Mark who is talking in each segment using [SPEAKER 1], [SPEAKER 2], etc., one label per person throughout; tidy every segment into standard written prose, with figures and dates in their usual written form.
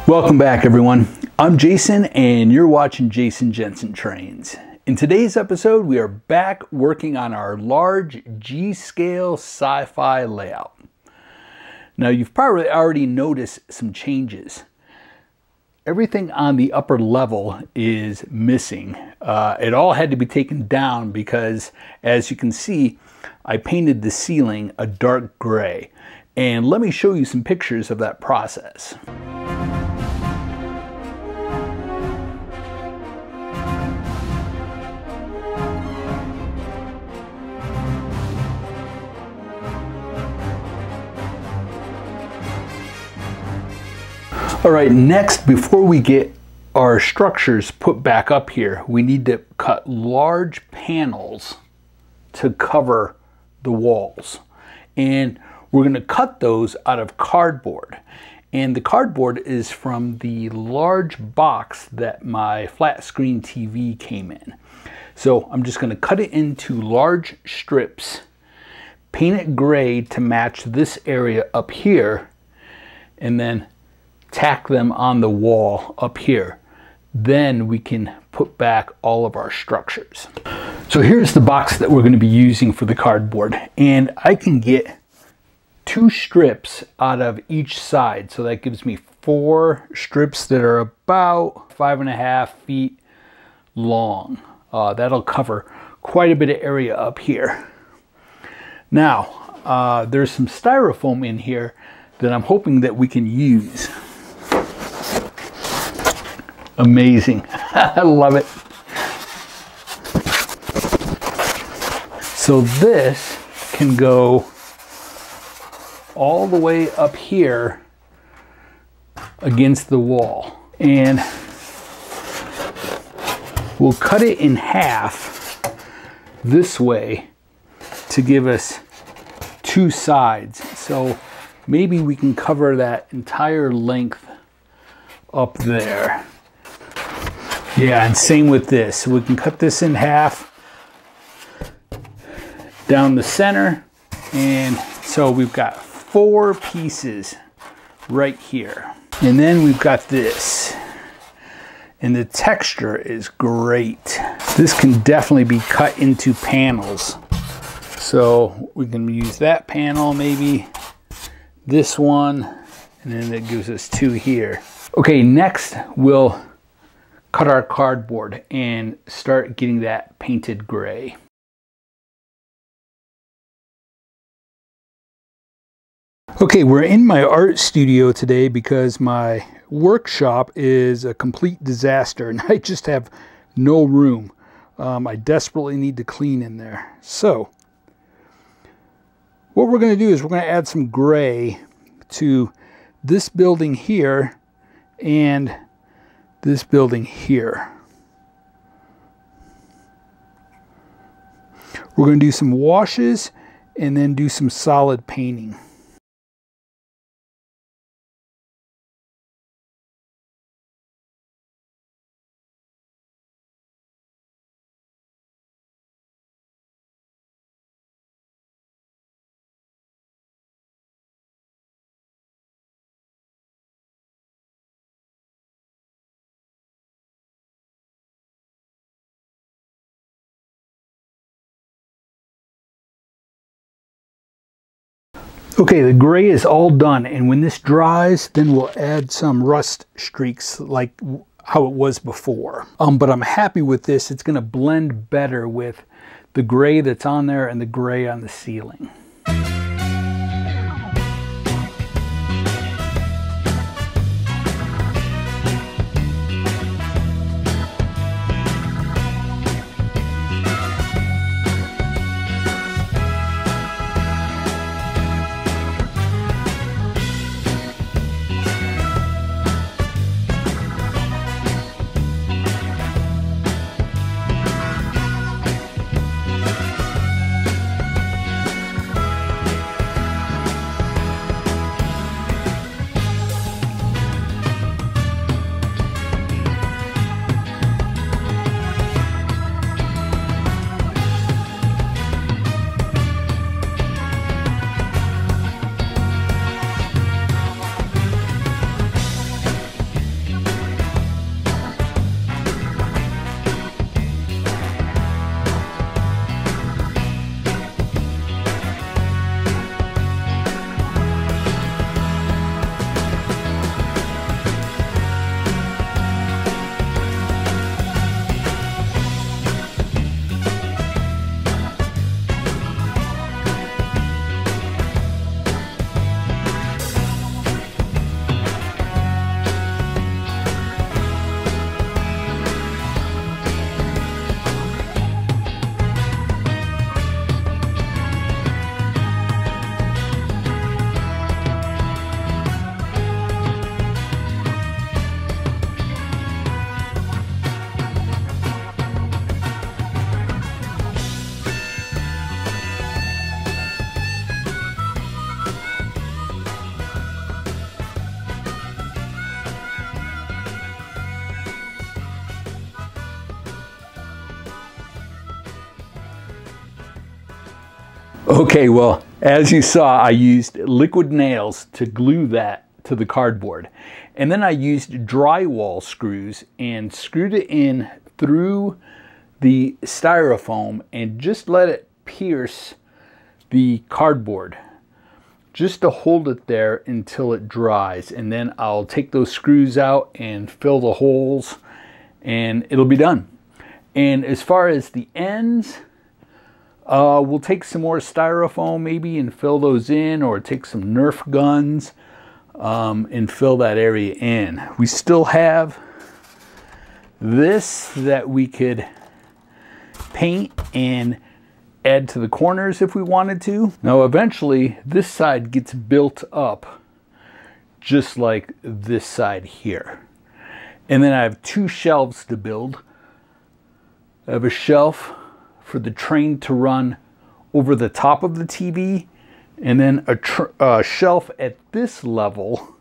[SPEAKER 1] Welcome back, everyone. I'm Jason and you're watching Jason Jensen Trains. In today's episode, we are back working on our large G-scale sci-fi layout. Now, you've probably already noticed some changes. Everything on the upper level is missing. It all had to be taken down because, as you can see, I painted the ceiling a dark gray. And let me show you some pictures of that process. All right, next, before we get our structures put back up here, we need to cut large panels to cover the walls. And we're going to cut those out of cardboard. And the cardboard is from the large box that my flat screen TV came in. So I'm just going to cut it into large strips, paint it gray to match this area up here, and then tack them on the wall up here. Then we can put back all of our structures. So here's the box that we're going to be using for the cardboard, and I can get 2 strips out of each side, so that gives me 4 strips that are about 5.5 feet long. That'll cover quite a bit of area up here. Now there's some styrofoam in here that I'm hoping that we can use. Amazing. I love it. So this can go all the way up here against the wall. And we'll cut it in half this way to give us 2 sides. So maybe we can cover that entire length up there. Yeah, and same with this. We can cut this in half down the center. And so we've got 4 pieces right here. And then we've got this. And the texture is great. This can definitely be cut into panels. So we can use that panel, maybe this one, and then it gives us 2 here. Okay, next we'll cut our cardboard and start getting that painted gray. Okay, we're in my art studio today because my workshop is a complete disaster and I just have no room. I desperately need to clean in there. So what we're going to do is we're going to add some gray to this building here and this building here. We're going to do some washes and then do some solid painting. Okay, the gray is all done, and when this dries, then we'll add some rust streaks like how it was before. But I'm happy with this. It's going to blend better with the gray that's on there and the gray on the ceiling. Okay, well, as you saw, I used liquid nails to glue that to the cardboard. And then I used drywall screws and screwed it in through the styrofoam and just let it pierce the cardboard, just to hold it there until it dries. And then I'll take those screws out and fill the holes and it'll be done. And as far as the ends, we'll take some more styrofoam maybe and fill those in, or take some Nerf guns and fill that area in. We still have this that we could paint and add to the corners if we wanted to. Now eventually this side gets built up just like this side here. And then I have two shelves to build. I have a shelf for the train to run over the top of the TV, and then a shelf at this level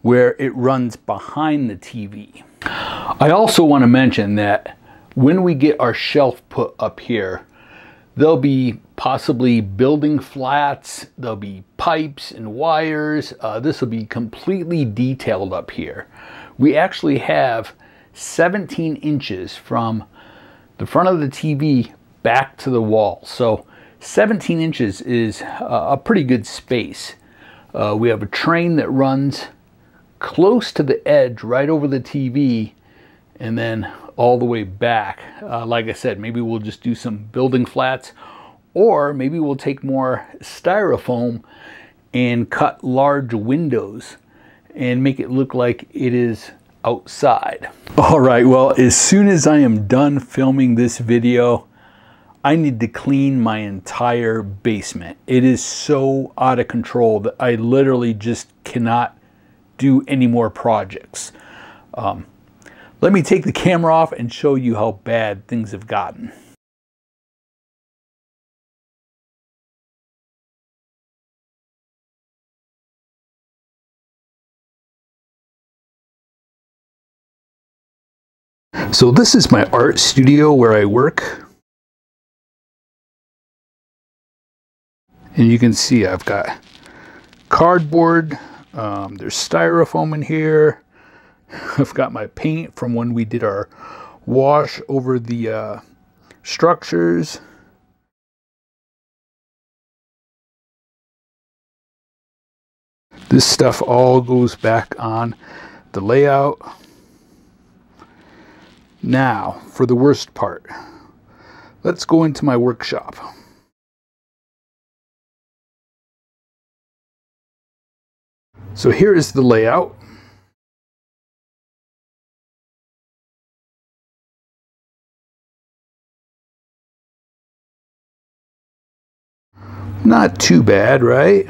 [SPEAKER 1] where it runs behind the TV. I also want to mention that when we get our shelf put up here, there'll be possibly building flats, there'll be pipes and wires. This will be completely detailed up here. We actually have 17 inches from the front of the TV back to the wall. So 17 inches is a pretty good space. We have a train that runs close to the edge right over the TV and then all the way back. Like I said, maybe we'll just do some building flats, or maybe we'll take more styrofoam and cut large windows and make it look like it is outside. All right, well, as soon as I am done filming this video, I need to clean my entire basement. It is so out of control that I literally just cannot do any more projects. Let me take the camera off and show you how bad things have gotten. So this is my art studio where I work. And you can see I've got cardboard, there's styrofoam in here. I've got my paint from when we did our wash over the structures. This stuff all goes back on the layout. Now, for the worst part, let's go into my workshop. So here is the layout. Not too bad, right?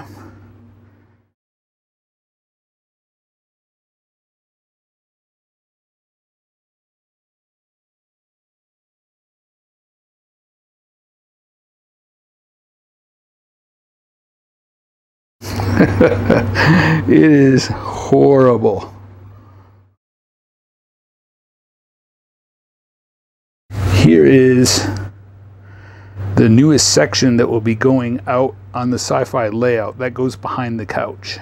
[SPEAKER 1] It is horrible. Here is the newest section that will be going out on the Sci-Fi layout. That goes behind the couch.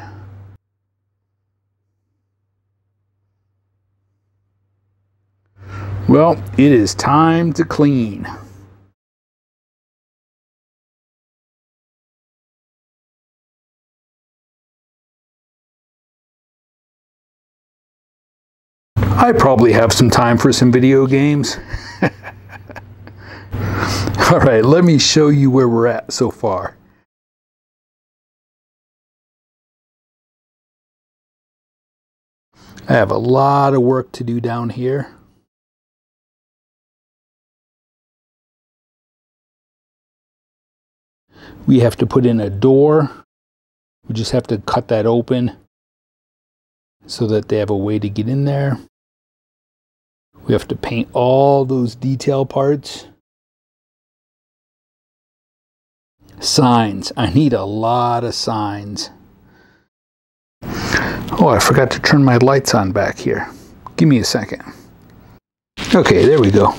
[SPEAKER 1] Well, it is time to clean. I probably have some time for some video games. All right, let me show you where we're at so far. I have a lot of work to do down here. We have to put in a door. We just have to cut that open so that they have a way to get in there. We have to paint all those detail parts. Signs. I need a lot of signs. Oh, I forgot to turn my lights on back here. Give me a second. Okay, there we go.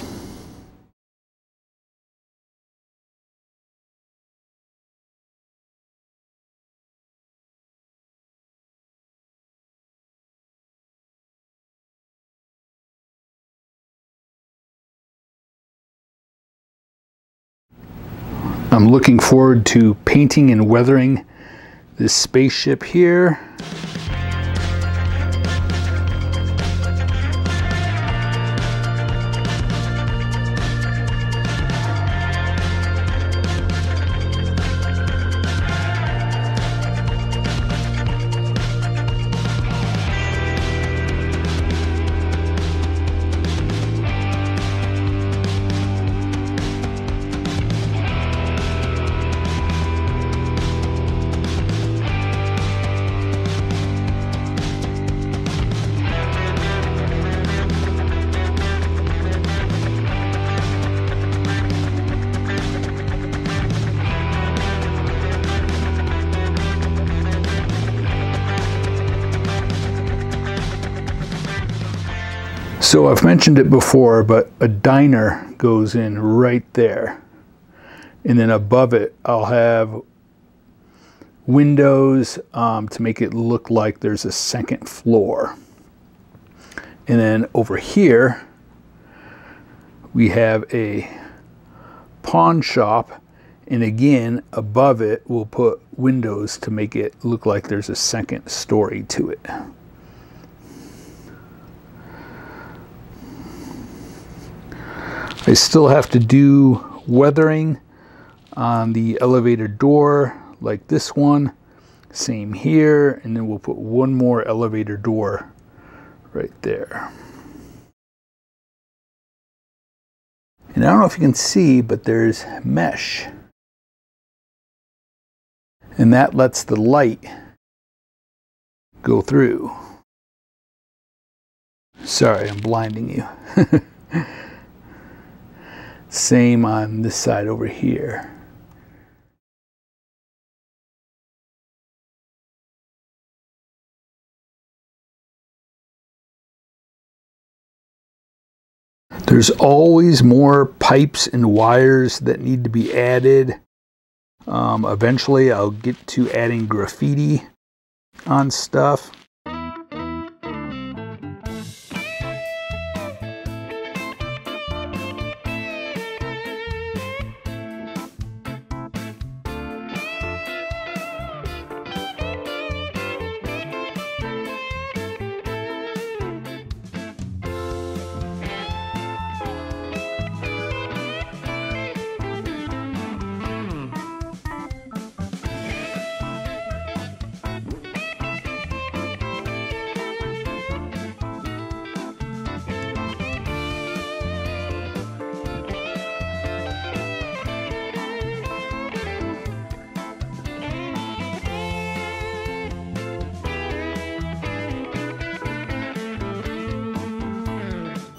[SPEAKER 1] I'm looking forward to painting and weathering this spaceship here. So I've mentioned it before, but a diner goes in right there. And then above it, I'll have windows to make it look like there's a second floor. And then over here, we have a pawn shop. And again, above it, we'll put windows to make it look like there's a second story to it. I still have to do weathering on the elevator door like this one. Same here, and then we'll put one more elevator door right there. And I don't know if you can see, but there's mesh. And that lets the light go through. Sorry, I'm blinding you. Same on this side over here. There's always more pipes and wires that need to be added. Eventually I'll get to adding graffiti on stuff.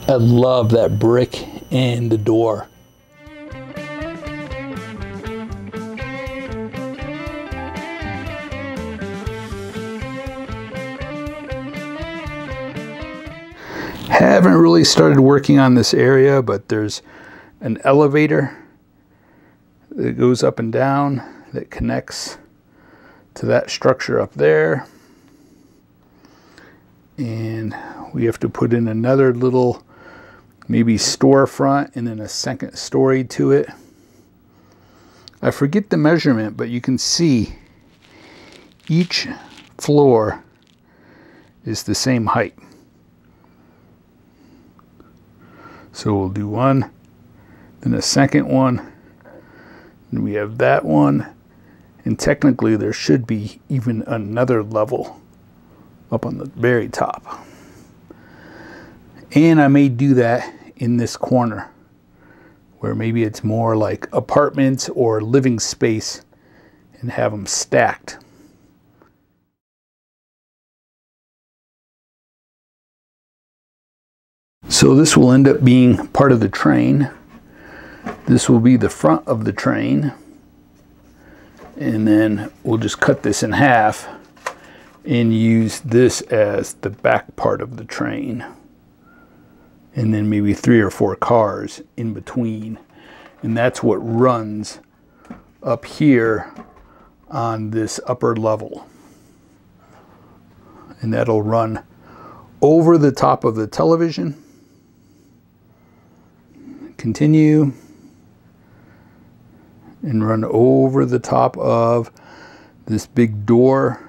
[SPEAKER 1] I love that brick and the door. Haven't really started working on this area, but there's an elevator that goes up and down that connects to that structure up there. And we have to put in another little maybe storefront and then a second story to it. I forget the measurement, but you can see each floor is the same height. So we'll do one, then a second one, and we have that one, and technically there should be even another level up on the very top. And I may do that in this corner where maybe it's more like apartments or living space and have them stacked. So this will end up being part of the train. This will be the front of the train. And then we'll just cut this in half and use this as the back part of the train. And then maybe 3 or 4 cars in between. And that's what runs up here on this upper level. And that'll run over the top of the television. Continue. and run over the top of this big door.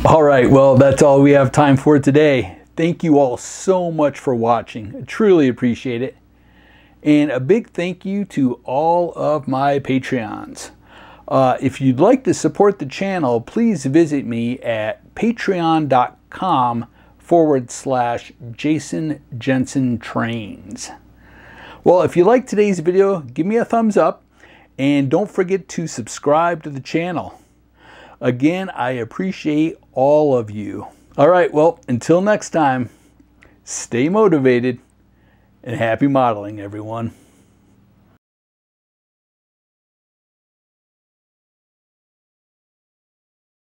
[SPEAKER 1] All right, well, that's all we have time for today. Thank you all so much for watching. I truly appreciate it. And a big thank you to all of my Patreons. If you'd like to support the channel, please visit me at patreon.com/Jason Jensen Trains. Well, if you liked today's video, give me a thumbs up and don't forget to subscribe to the channel. Again, I appreciate all of you. All right, well, until next time, stay motivated and happy modeling, everyone.